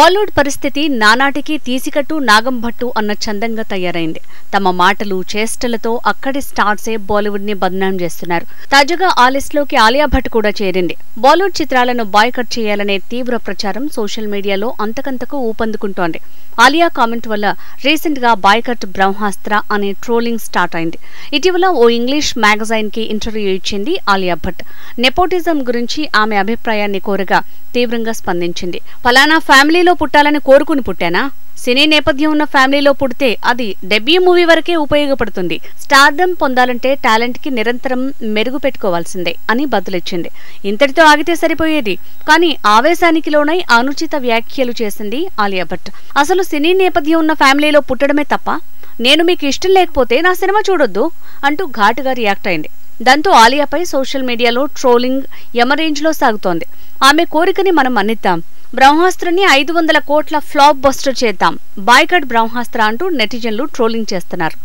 బాలీవుడ్ పరిస్థితి నానాటికి తీసికట్టు నాగంభట్టు అన్న చందంగా తయారైంది. తమ మాటలు చేష్టలతో అక్కడి స్టార్సే బాలీవుడ్ ని బద్నాం చేస్తున్నారు. తాజాగా ఆ లిస్ట్ లోకి ఆలియా భట్ కూడా చేరింది. బాలీవుడ్ చిత్రాలను బాయ్కట్ చేయాలనే తీవ్ర ప్రచారం సోషల్ మీడియాలో అంతకంతకు ఊపందుకుంటోంది. ఆలియా కామెంట్ వల్ల రీసెంట్ గా బాయ్కట్ బ్రహ్మాస్త్ర అనే ట్రోలింగ్ స్టార్ట్ అయింది. ఇటీవల ఓ ఇంగ్లీష్ మ్యాగజైన్ కి ఇంటర్వ్యూ ఇచ్చింది ఆలియా భట్. నెపోటిజం గురించి ఆమె అభిప్రాయాన్ని కోరగా తీవ్రంగా స్పందించింది. ఫలానా ఫ్యామిలీలో పుట్టాలని కోరుకుని పుట్టానా? సినీ నేపథ్యం ఉన్న ఫ్యామిలీలో పుడితే అది డెబ్యూ మూవీ వరకే ఉపయోగపడుతుంది. స్టార్డమ్ పొందాలంటే టాలెంట్ కి నిరంతరం మెరుగు పెట్టుకోవాల్సిందే అని బదులిచ్చింది. ఇంతటితో ఆగితే సరిపోయేది, కానీ ఆవేశానికి లోనై అనుచిత వ్యాఖ్యలు చేసింది ఆలియా భట్. అసలు సినీ నేపథ్యం ఉన్న ఫ్యామిలీలో పుట్టడమే తప్ప, నేను మీకు ఇష్టం లేకపోతే నా సినిమా చూడొద్దు అంటూ ఘాటుగా రియాక్ట్ అయింది. దాంతో ఆలియాపై సోషల్ మీడియాలో ట్రోలింగ్ యమరేంజ్ లో సాగుతోంది. ఆమె కోరికని మనం మన్నిద్దాం, బ్రహ్మాస్త్రని 500 కోట్ల ఫ్లాప్ బస్టర్ చేద్దాం, బాయ్కట్ బ్రహ్మాస్త్ర అంటూ నెటిజన్లు ట్రోలింగ్ చేస్తున్నారు.